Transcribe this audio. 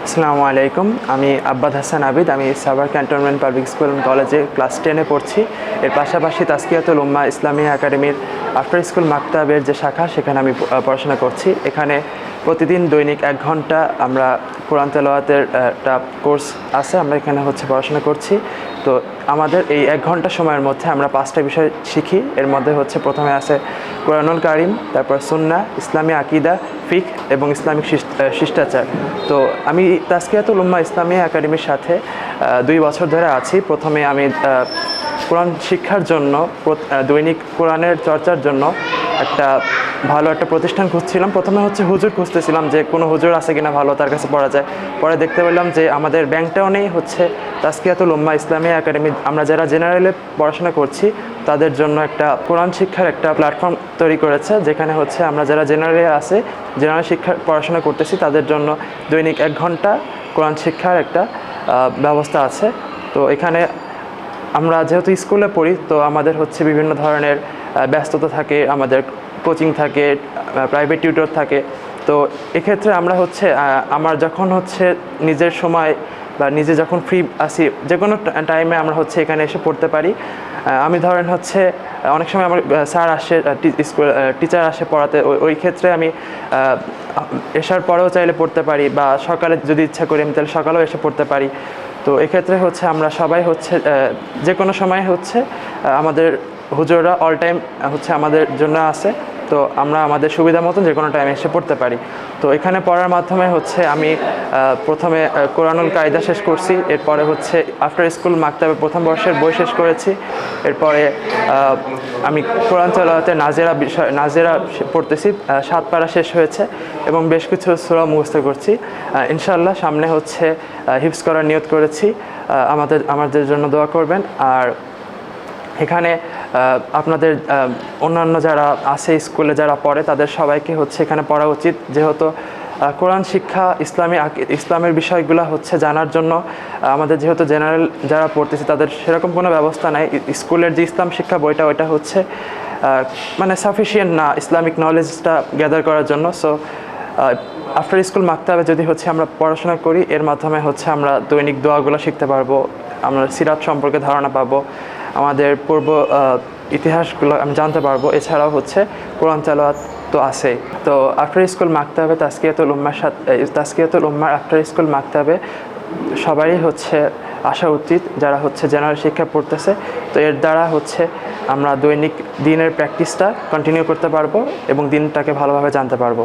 আসসালামু আলাইকুম। আমি আব্বাদ হাসান আবিদ। আমি Savar cantonment public school and কলেজে ক্লাস 10-এ পড়ছি। এর পাশাপাশি তাজকিয়াতুল উম্মাহ ইসলামিয়া একাডেমির আফটার স্কুল মাকতাবের যে শাখা, সেখানে আমি পড়াশোনা করছি। এখানে প্রতিদিন দৈনিক 1 ঘন্টা আমরা কোরআন তেলাওয়াতের একটা কোর্স আছে, আমরা এখানে পড়াশোনা করছি। তো আমাদের এই 1 ঘন্টা সময়ের মধ্যে আমরা 5টা বিষয় শিখি। এর মধ্যে প্রথমে আছে কোরআনুল কারিম, তারপর সুন্নাহ, ইসলামী আকীদা, ফিকহ এবং ইসলামিক শিষ্টাচার। তো আমি তাজকিয়াতুল উম্মাহ ইসলামিয়া একাডেমির সাথে 2 বছর ধরে আছি। প্রথমে আমি কোরআন শিক্ষার জন্য, দৈনিক কোরআনের চর্চার জন্য ভালো একটা প্রতিষ্ঠান খুঁজছিলাম। প্রথমে হুজুর খুঁজতেছিলাম যে কোনো হুজুর আছে কিনা ভালো, তার কাছে পড়া যায়। পরে দেখতে পেলাম যে আমাদের ব্যাংকটাউনেই তাজকিয়াতুল উম্মাহ ইসলামিয়া একাডেমি, আমরা যারা জেনারেলে পড়াশোনা করছি তাদের জন্য একটা কোরআন শিক্ষার একটা প্ল্যাটফর্ম তৈরি করেছে, যেখানে আমরা যারা জেনারেলে জেনারেল শিক্ষার পড়াশোনা করতেছি তাদের জন্য দৈনিক 1 ঘন্টা কোরআন শিক্ষার একটা ব্যবস্থা আছে। তো এখানে আমরা যেহেতু স্কুলে পড়ি, তো আমাদের বিভিন্ন ধরনের ব্যস্ততা থাকে, আমাদের কোচিং থাকে, প্রাইভেট টিউটর থাকে। তো এক্ষেত্রে আমরা আমার যখন নিজের সময় বা নিজে যখন ফ্রি আসি, যে কোনো টাইমে আমরা এখানে এসে পড়তে পারি। আমি ধরেন অনেক সময় আমার স্যার আসে, টিচার আসে পড়াতে, ওই ক্ষেত্রে আমি এসার পরেও চাইলে পড়তে পারি, বা সকালে যদি ইচ্ছা করি আমি তাহলে সকালেও এসে পড়তে পারি। তো এক্ষেত্রে আমরা সবাই যে কোনো সময় আমাদের হুজুররা অল টাইম আমাদের জন্য আছে। তো আমরা আমাদের সুবিধা মতন যে কোনো টাইমে এসে পড়তে পারি। তো এখানে পড়ার মাধ্যমে আমি প্রথমে কোরআনুল কায়দা শেষ করছি। এরপরে আফটার স্কুল মাকতাবে প্রথম বর্ষের বই শেষ করেছি। এরপরে আমি কোরআন তেলাওয়াতের নাজেরা পড়তেছি, 7 পারা শেষ হয়েছে এবং বেশ কিছু সূরা মুখস্থ করছি। ইনশাআল্লাহ সামনে হিফজ করার নিয়ত করেছি। আমাদের জন্য দোয়া করবেন। আর এখানে আপনাদের অন্যান্য যারা আছে স্কুলে যারা পড়ে, তাদের সবাইকে এখানে পড়া উচিত, যেহেতু কোরআন শিক্ষা, ইসলামের বিষয়গুলো জানার জন্য আমাদের যেহেতু জেনারেল যারা পড়তেছে তাদের সেরকম কোনো ব্যবস্থা নাই। স্কুলের যে ইসলাম শিক্ষা বইটা, ওইটা মানে সাফিসিয়েন্ট না ইসলামিক নলেজটা গ্যাদার করার জন্য। সো আফটার স্কুল মাকতাবে যদি আমরা পড়াশোনা করি, এর মাধ্যমে আমরা দৈনিক দোয়াগুলো শিখতে পারবো, আমরা সিরাত সম্পর্কে ধারণা পাবো, আমাদের পূর্ব ইতিহাসগুলো আমি জানতে পারবো। এছাড়াও কোরআন তেলাওয়াত তো আছেই। তো আফটার স্কুল মাকতাবে তাজকিয়াতুল উম্মাহ আফটার স্কুল মাকতাবে সবারই আসা উচিত, যারা জেনারেল শিক্ষা পড়তেছে। তো এর দ্বারা আমরা দৈনিক দিনের প্র্যাকটিসটা কন্টিনিউ করতে পারবো এবং দিনটাকে ভালোভাবে জানতে পারবো।